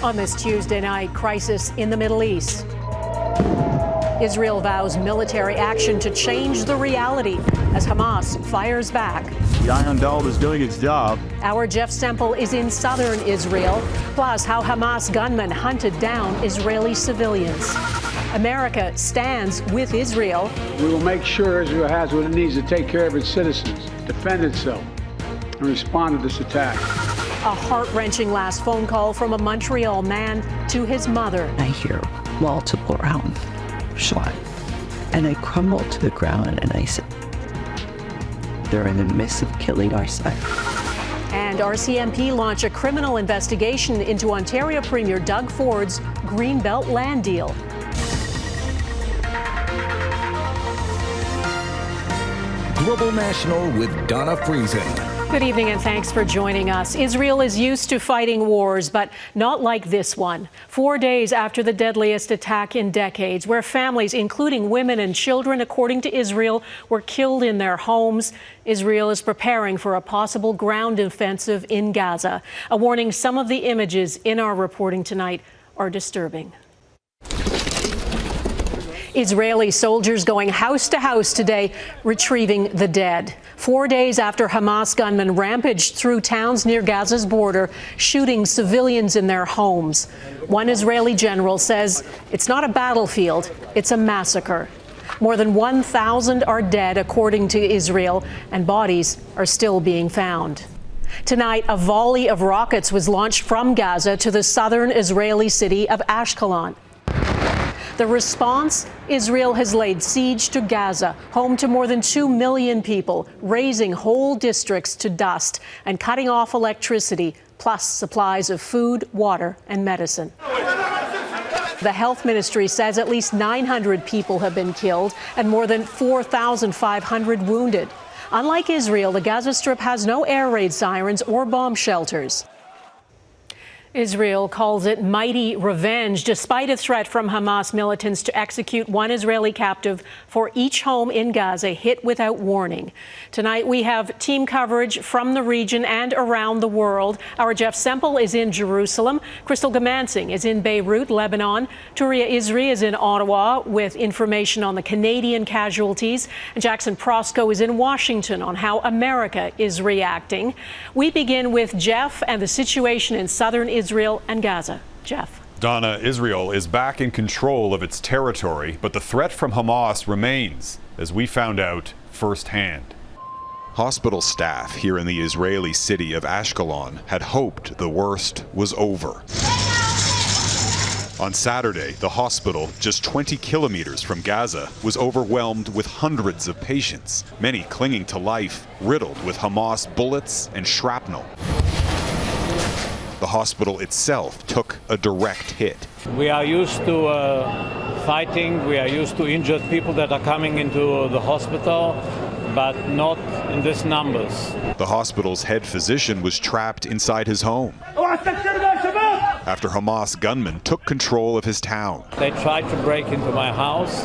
On this Tuesday night, crisis in the Middle East. Israel vows military action to change the reality as Hamas fires back. The Iron Dome is doing its job. Our Jeff Semple is in southern Israel, plus how Hamas gunmen hunted down Israeli civilians. America stands with Israel. We will make sure Israel has what it needs to take care of its citizens, defend itself, and respond to this attack. A heart-wrenching last phone call from a Montreal man to his mother. I hear multiple round shot, and I crumble to the ground and I said, they're in the midst of killing our son. And RCMP launch a criminal investigation into Ontario Premier Doug Ford's Greenbelt land deal. Global National with Donna Friesen. Good evening and thanks for joining us. Israel is used to fighting wars, but not like this one. 4 days after the deadliest attack in decades, where families, including women and children, according to Israel, were killed in their homes, Israel is preparing for a possible ground offensive in Gaza. A warning, some of the images in our reporting tonight are disturbing. Israeli soldiers going house to house today, retrieving the dead. 4 days after Hamas gunmen rampaged through towns near Gaza's border, shooting civilians in their homes. One Israeli general says it's not a battlefield, it's a massacre. More than 1,000 are dead, according to Israel, and bodies are still being found. Tonight, a volley of rockets was launched from Gaza to the southern Israeli city of Ashkelon. The response? Israel has laid siege to Gaza, home to more than 2 million people, razing whole districts to dust and cutting off electricity, plus supplies of food, water, and medicine. The health ministry says at least 900 people have been killed and more than 4,500 wounded. Unlike Israel, the Gaza Strip has no air raid sirens or bomb shelters. Israel calls it mighty revenge, despite a threat from Hamas militants to execute one Israeli captive for each home in Gaza hit without warning. Tonight, we have team coverage from the region and around the world. Our Jeff Semple is in Jerusalem. Crystal Goomansingh is in Beirut, Lebanon. Touria Izri is in Ottawa with information on the Canadian casualties. And Jackson Prosco is in Washington on how America is reacting. We begin with Jeff and the situation in southern Israel and Gaza. Jeff. Donna, Israel is back in control of its territory, but the threat from Hamas remains, as we found out firsthand. Hospital staff here in the Israeli city of Ashkelon had hoped the worst was over. On Saturday, the hospital, just 20 kilometers from Gaza, was overwhelmed with hundreds of patients, many clinging to life, riddled with Hamas bullets and shrapnel. The hospital itself took a direct hit. We are used to fighting, we are used to injured people that are coming into the hospital, but not in these numbers. The hospital's head physician was trapped inside his home after Hamas gunmen took control of his town. They tried to break into my house.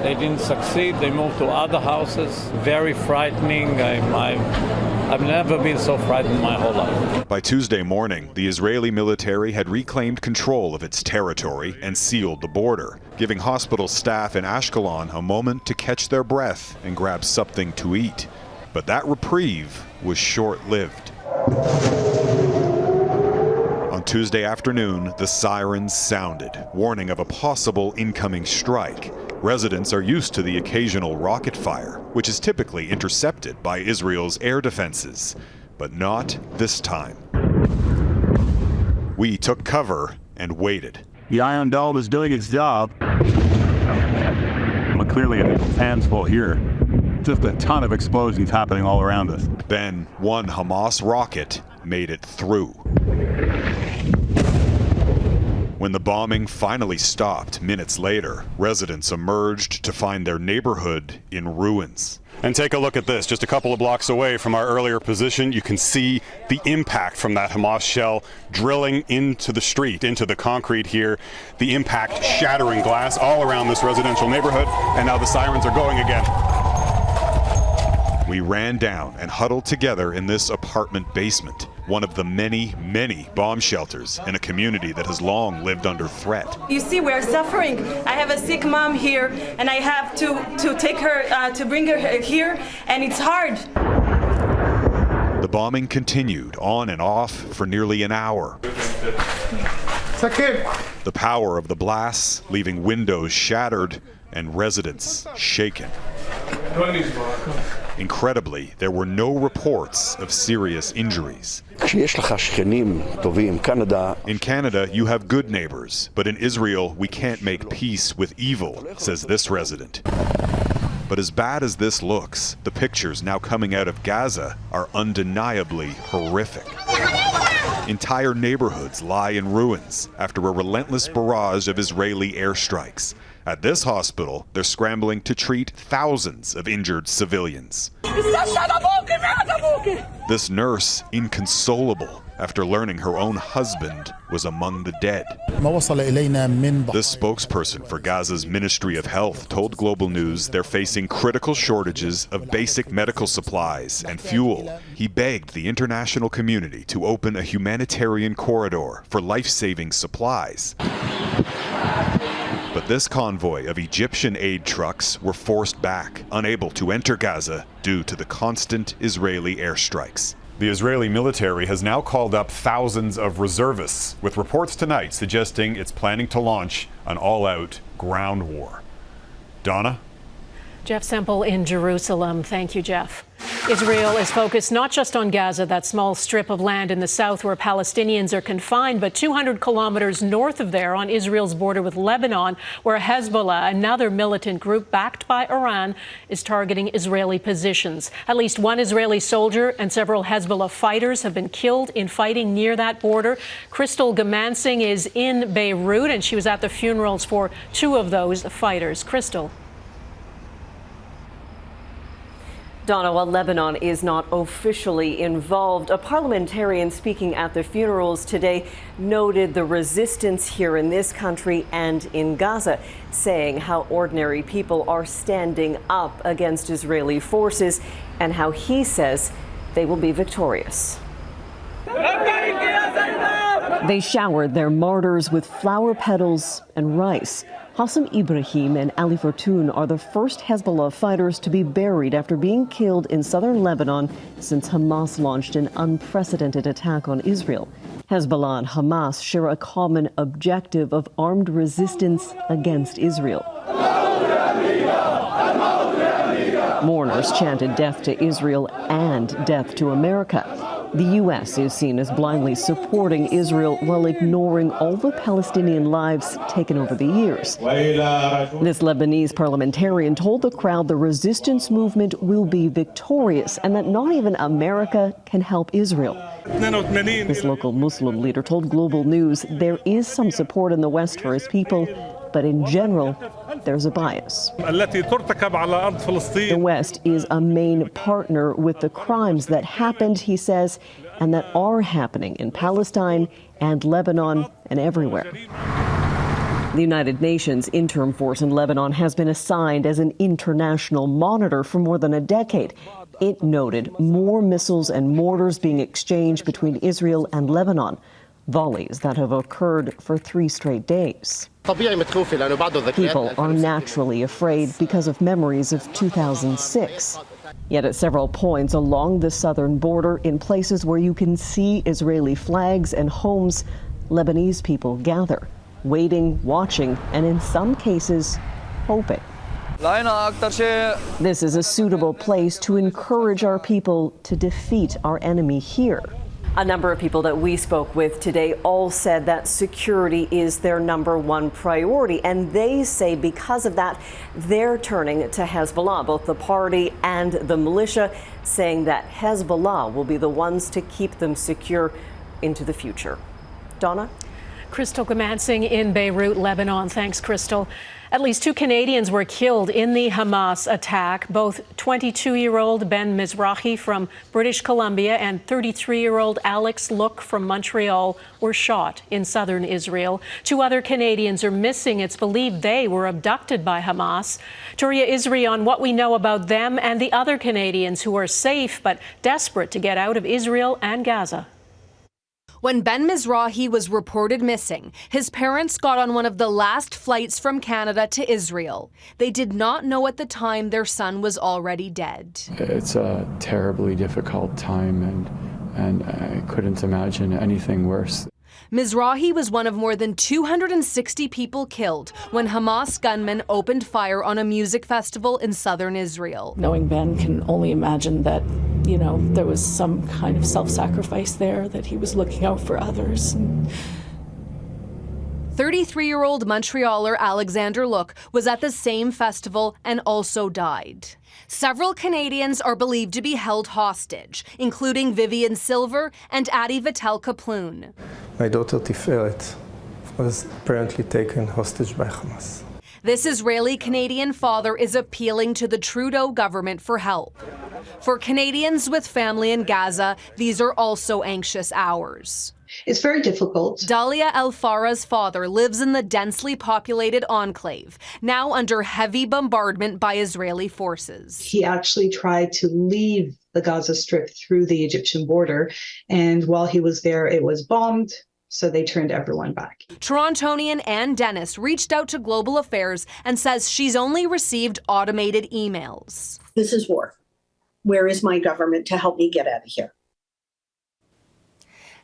They didn't succeed. They moved to other houses. Very frightening. I've never been so frightened in my whole life. By Tuesday morning, the Israeli military had reclaimed control of its territory and sealed the border, giving hospital staff in Ashkelon a moment to catch their breath and grab something to eat. But that reprieve was short-lived. On Tuesday afternoon, the sirens sounded, warning of a possible incoming strike. Residents are used to the occasional rocket fire, which is typically intercepted by Israel's air defenses, but not this time. We took cover and waited. The Iron Dome is doing its job. Well, clearly a hands full here. Just a ton of explosions happening all around us. Then one Hamas rocket made it through. When the bombing finally stopped minutes later, residents emerged to find their neighborhood in ruins. And take a look at this. Just a couple of blocks away from our earlier position, you can see the impact from that Hamas shell drilling into the street, into the concrete here. The impact shattering glass all around this residential neighborhood, and now the sirens are going again. We ran down and huddled together in this apartment basement. one of the many, many bomb shelters in a community that has long lived under threat. You see, we're suffering. I have a sick mom here, and I have to take her, to bring her here, and it's hard. The bombing continued on and off for nearly an hour. The power of the blasts leaving windows shattered and residents shaken. Incredibly, there were no reports of serious injuries. In Canada, you have good neighbors, but in Israel, we can't make peace with evil, says this resident. But as bad as this looks, the pictures now coming out of Gaza are undeniably horrific. Entire neighborhoods lie in ruins after a relentless barrage of Israeli airstrikes. At this hospital, they're scrambling to treat thousands of injured civilians. This nurse, inconsolable after learning her own husband was among the dead. This spokesperson for Gaza's Ministry of Health told Global News they're facing critical shortages of basic medical supplies and fuel. He begged the international community to open a humanitarian corridor for life-saving supplies. But this convoy of Egyptian aid trucks were forced back, unable to enter Gaza due to the constant Israeli airstrikes. The Israeli military has now called up thousands of reservists, with reports tonight suggesting it's planning to launch an all-out ground war. Donna? Jeff Semple in Jerusalem. Thank you, Jeff. Israel is focused not just on Gaza, that small strip of land in the south where Palestinians are confined, but 200 kilometers north of there on Israel's border with Lebanon, where Hezbollah, another militant group backed by Iran, is targeting Israeli positions. At least one Israeli soldier and several Hezbollah fighters have been killed in fighting near that border. Goomansingh is in Beirut, and she was at the funerals for two of those fighters. Crystal. Donna, while Lebanon is not officially involved, a parliamentarian speaking at the funerals today noted the resistance here in this country and in Gaza, saying how ordinary people are standing up against Israeli forces and how he says they will be victorious. They showered their martyrs with flower petals and rice. Hassan Ibrahim and Ali Fortun are the first Hezbollah fighters to be buried after being killed in southern Lebanon since Hamas launched an unprecedented attack on Israel. Hezbollah and Hamas share a common objective of armed resistance against Israel. Mourners chanted death to Israel and death to America. The U.S. is seen as blindly supporting Israel while ignoring all the Palestinian lives taken over the years. This Lebanese parliamentarian told the crowd the resistance movement will be victorious and that not even America can help Israel. This local Muslim leader told Global News there is some support in the West for his people, but in general, there's a bias. The West is a main partner with the crimes that happened, he says, and that are happening in Palestine and Lebanon and everywhere. The United Nations interim force in Lebanon has been assigned as an international monitor for more than a decade. It noted more missiles and mortars being exchanged between Israel and Lebanon, volleys that have occurred for 3 straight days. People are naturally afraid because of memories of 2006. Yet at several points along the southern border, in places where you can see Israeli flags and homes, Lebanese people gather, waiting, watching, and in some cases, hoping. This is a suitable place to encourage our people to defeat our enemy here. A number of people that we spoke with today all said that security is their #1 priority, and they say because of that, they're turning to Hezbollah, both the party and the militia, saying that Hezbollah will be the ones to keep them secure into the future. Donna? Crystal Goomansingh in Beirut, Lebanon. Thanks, Crystal. At least 2 Canadians were killed in the Hamas attack. Both 22-year-old Ben Mizrachi from British Columbia and 33-year-old Alexandre Look from Montreal were shot in southern Israel. 2 other Canadians are missing. It's believed they were abducted by Hamas. Touria Izri on what we know about them and the other Canadians who are safe but desperate to get out of Israel and Gaza. When Ben Mizrachi was reported missing, his parents got on one of the last flights from Canada to Israel. They did not know at the time their son was already dead. It's a terribly difficult time, and I couldn't imagine anything worse. Mizrachi was one of more than 260 people killed when Hamas gunmen opened fire on a music festival in southern Israel. Knowing Ben, can only imagine that, there was some kind of self-sacrifice there, that he was looking out for others. 33-year-old Montrealer Alexandre Look was at the same festival and also died. Several Canadians are believed to be held hostage, including Vivian Silver and Adi Vitel Kaploon. My daughter Tiferet was apparently taken hostage by Hamas. This Israeli-Canadian father is appealing to the Trudeau government for help. For Canadians with family in Gaza, these are also anxious hours. It's very difficult. Dalia El Farah's father lives in the densely populated enclave, now under heavy bombardment by Israeli forces. He actually tried to leave the Gaza Strip through the Egyptian border, and while he was there, it was bombed, so they turned everyone back. Torontonian Ann Dennis reached out to Global Affairs and says she's only received automated emails. This is war. Where is my government to help me get out of here?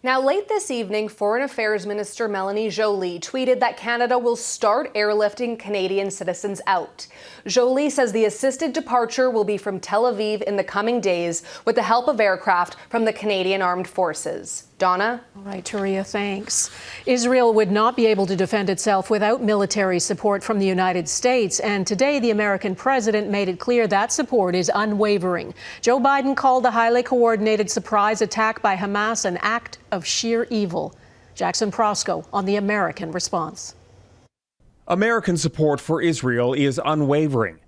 Now, late this evening, Foreign Affairs Minister Melanie Joly tweeted that Canada will start airlifting Canadian citizens out. Joly says the assisted departure will be from Tel Aviv in the coming days with the help of aircraft from the Canadian Armed Forces. Donna? All right, Touria, thanks. Israel would not be able to defend itself without military support from the United States. And today, the American president made it clear that support is unwavering. Joe Biden called the highly coordinated surprise attack by Hamas an act of sheer evil. Jackson Prosco on the American response. American support for Israel is unwavering.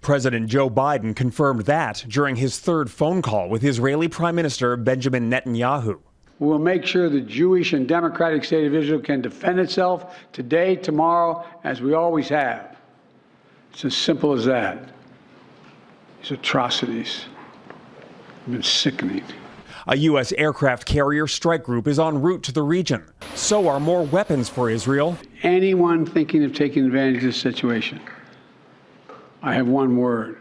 President Joe Biden confirmed that during his third phone call with Israeli Prime Minister Benjamin Netanyahu. We will make sure the Jewish and democratic state of Israel can defend itself today, tomorrow, as we always have. It's as simple as that. These atrocities have been sickening. A U.S. aircraft carrier strike group is en route to the region. So are more weapons for Israel. Anyone thinking of taking advantage of this situation, I have one word: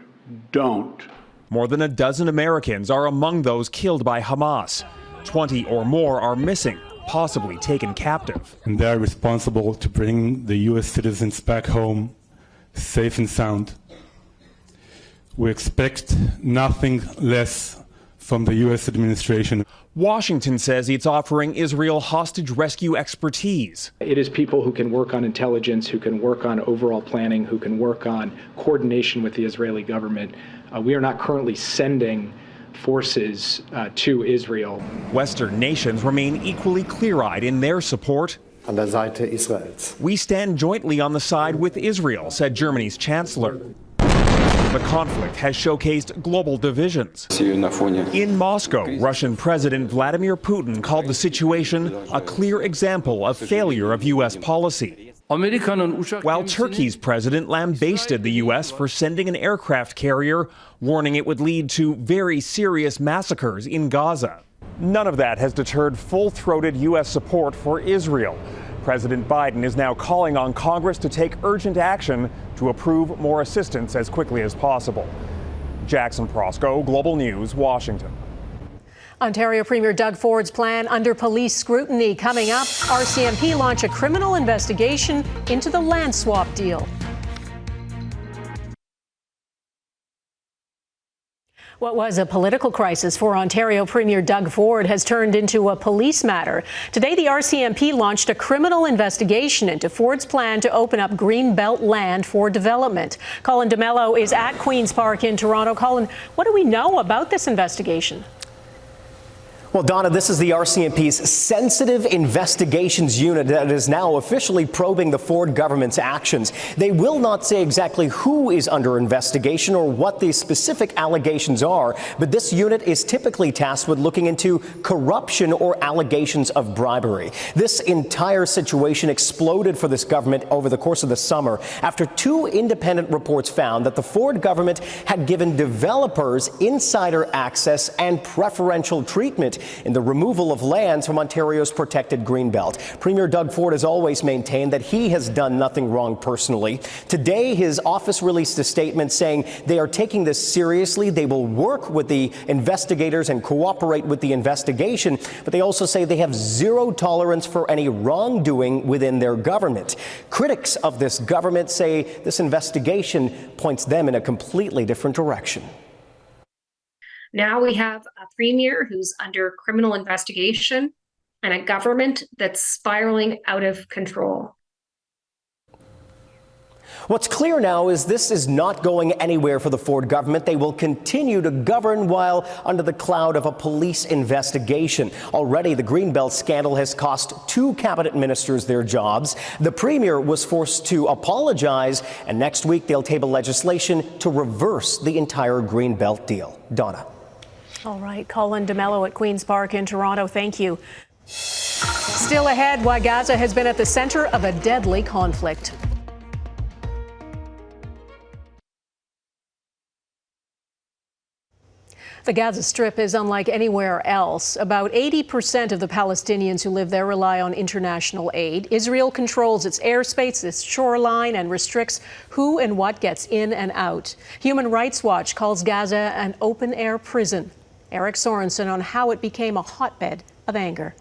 don't. More than a dozen Americans are among those killed by Hamas. 20 or more are missing, possibly taken captive. And they are responsible to bring the U.S. citizens back home safe and sound. We expect nothing less from the U.S. administration. Washington says it's offering Israel hostage rescue expertise. It is people who can work on intelligence, who can work on overall planning, who can work on coordination with the Israeli government. We are not currently sending forces to Israel. Western nations remain equally clear-eyed in their support. An der Seite Israels. We stand jointly on the side with Israel, said Germany's chancellor. The conflict has showcased global divisions. In Moscow, Russian President Vladimir Putin called the situation a clear example of failure of U.S. policy. While Turkey's president lambasted the U.S. for sending an aircraft carrier, warning it would lead to very serious massacres in Gaza. None of that has deterred full-throated U.S. support for Israel. President Biden is now calling on Congress to take urgent action to approve more assistance as quickly as possible. Jackson Prosco, Global News, Washington. Ontario Premier Doug Ford's plan under police scrutiny. Coming up, RCMP launch a criminal investigation into the land swap deal. What was a political crisis for Ontario Premier Doug Ford has turned into a police matter. Today, the RCMP launched a criminal investigation into Ford's plan to open up Greenbelt land for development. Colin DeMello is at Queen's Park in Toronto. Colin, what do we know about this investigation? Well, Donna, this is the RCMP's Sensitive Investigations Unit that is now officially probing the Ford government's actions. They will not say exactly who is under investigation or what the specific allegations are, but this unit is typically tasked with looking into corruption or allegations of bribery. This entire situation exploded for this government over the course of the summer after two independent reports found that the Ford government had given developers insider access and preferential treatment in the removal of lands from Ontario's protected Greenbelt. Premier Doug Ford has always maintained that he has done nothing wrong personally. Today, his office released a statement saying they are taking this seriously. They will work with the investigators and cooperate with the investigation, but they also say they have zero tolerance for any wrongdoing within their government. Critics of this government say this investigation points them in a completely different direction. Now we have a premier who's under criminal investigation and a government that's spiraling out of control. What's clear now is this is not going anywhere for the Ford government. They will continue to govern while under the cloud of a police investigation. Already, the Greenbelt scandal has cost 2 cabinet ministers their jobs. The premier was forced to apologize, and next week they'll table legislation to reverse the entire Greenbelt deal. Donna. All right, Colin DeMello at Queen's Park in Toronto, thank you. Still ahead, why Gaza has been at the center of a deadly conflict. The Gaza Strip is unlike anywhere else. About 80% of the Palestinians who live there rely on international aid. Israel controls its airspace, its shoreline, and restricts who and what gets in and out. Human Rights Watch calls Gaza an open-air prison. Eric Sorensen on how it became a hotbed of anger.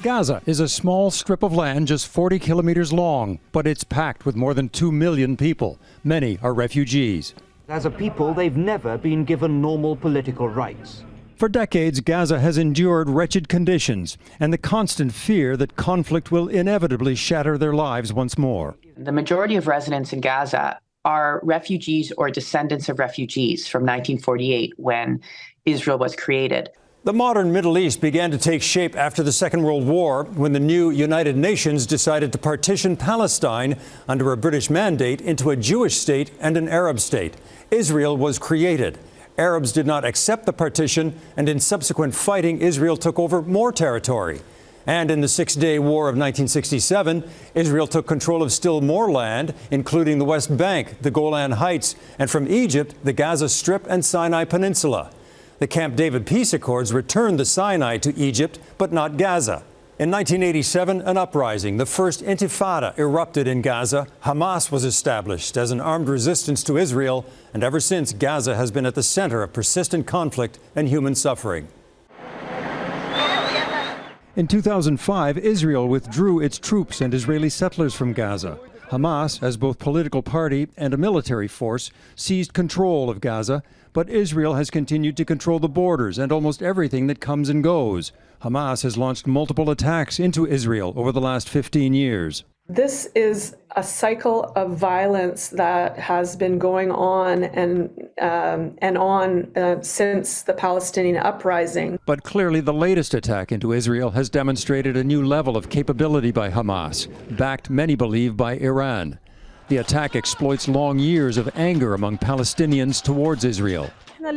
Gaza is a small strip of land just 40 kilometers long, but it's packed with more than 2 million people. Many are refugees. As a people, they've never been given normal political rights. For decades, Gaza has endured wretched conditions and the constant fear that conflict will inevitably shatter their lives once more. The majority of residents in Gaza are refugees or descendants of refugees from 1948 when Israel was created. The modern Middle East began to take shape after the Second World War when the new United Nations decided to partition Palestine under a British mandate into a Jewish state and an Arab state. Israel was created. Arabs did not accept the partition, and in subsequent fighting, Israel took over more territory. And in the Six-Day War of 1967, Israel took control of still more land, including the West Bank, the Golan Heights, and from Egypt, the Gaza Strip and Sinai Peninsula. The Camp David peace accords returned the Sinai to Egypt, but not Gaza. In 1987, an uprising, the first intifada, erupted in Gaza. Hamas was established as an armed resistance to Israel, and ever since, Gaza has been at the center of persistent conflict and human suffering. In 2005, Israel withdrew its troops and Israeli settlers from Gaza. Hamas, as both political party and a military force, seized control of Gaza, but Israel has continued to control the borders and almost everything that comes and goes. Hamas has launched multiple attacks into Israel over the last 15 years. This is a cycle of violence that has been going on since the Palestinian uprising. But clearly the latest attack into Israel has demonstrated a new level of capability by Hamas, backed, many believe, by Iran. The attack exploits long years of anger among Palestinians towards Israel. There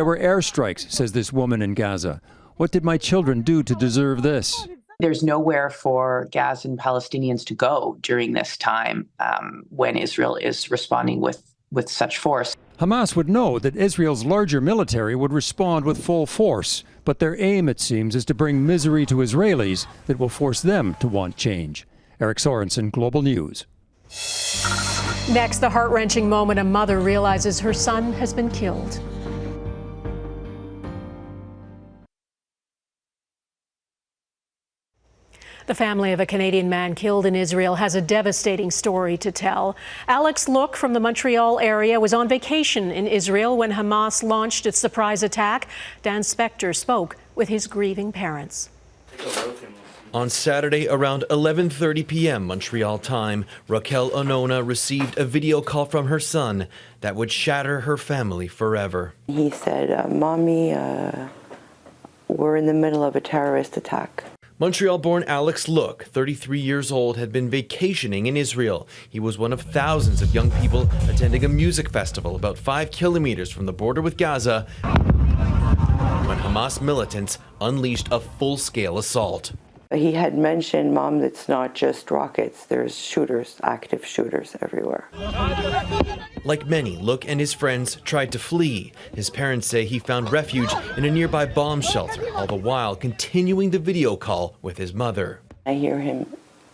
were airstrikes, says this woman in Gaza. What did my children do to deserve this? There's nowhere for Gazan Palestinians to go during this time when Israel is responding with such force. Hamas would know that Israel's larger military would respond with full force, but their aim, it seems, is to bring misery to Israelis that will force them to want change. Eric Sorensen, Global News. Next, the heart-wrenching moment a mother realizes her son has been killed. The family of a Canadian man killed in Israel has a devastating story to tell. Alexandre Look from the Montreal area was on vacation in Israel when Hamas launched its surprise attack. Dan Spector spoke with his grieving parents. On Saturday around 11:30 p.m. Montreal time, Raquel Onona received a video call from her son that would shatter her family forever. He said, Mommy, we're in the middle of a terrorist attack. Montreal-born Alexandre Look, 33 years old, had been vacationing in Israel. He was one of thousands of young people attending a music festival about 5 kilometers from the border with Gaza when Hamas militants unleashed a full-scale assault. he had mentioned, Mom, it's not just rockets. There's shooters, active shooters everywhere. Like many, Look and his friends tried to flee. His parents say he found refuge in a nearby bomb shelter, all the while continuing the video call with his mother. I hear him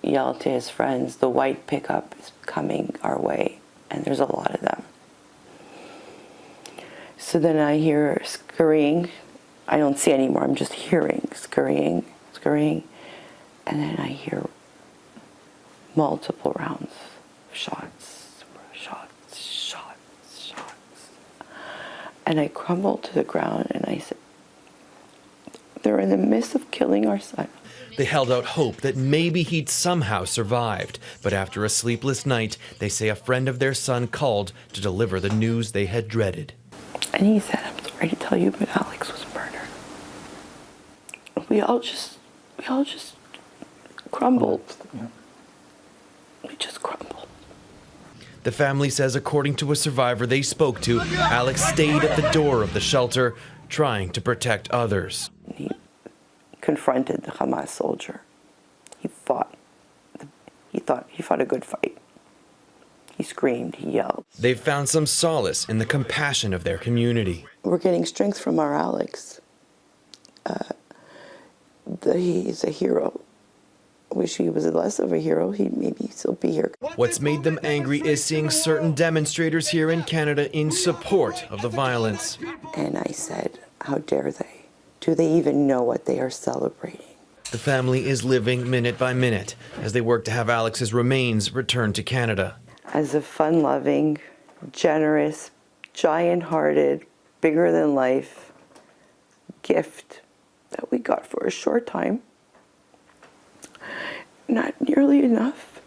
yell to his friends, the white pickup is coming our way, and there's a lot of them. So then I hear scurrying. I don't see anymore, I'm just hearing scurrying, scurrying. And then I hear multiple rounds, shots, shots, shots, shots. And I crumbled to the ground and I said, they're in the midst of killing our son. They held out hope that maybe he'd somehow survived. But after a sleepless night, they say a friend of their son called to deliver the news they had dreaded. And he said, I'm sorry to tell you, but Alex was murdered. We all just crumbled. We just crumbled. The family says, according to a survivor they spoke to, Alex stayed at the door of the shelter, trying to protect others. He confronted the Hamas soldier. He fought. He fought a good fight. He screamed, he yelled. They've found some solace in the compassion of their community. We're getting strength from our Alex. He's a hero. I wish he was less of a hero. He'd maybe still be here. What's made them angry is seeing certain demonstrators here in Canada in support of the violence. And I said, how dare they? Do they even know what they are celebrating? The family is living minute by minute as they work to have Alex's remains returned to Canada. As a fun-loving, generous, giant-hearted, bigger-than-life gift that we got for a short time, not nearly enough.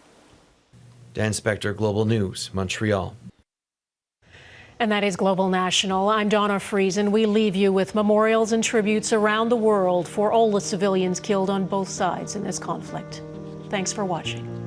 Dan Spector, Global News, Montreal. And that is Global National. I'm Donna Friesen. We leave you with memorials and tributes around the world for all the civilians killed on both sides in this conflict. Thanks for watching.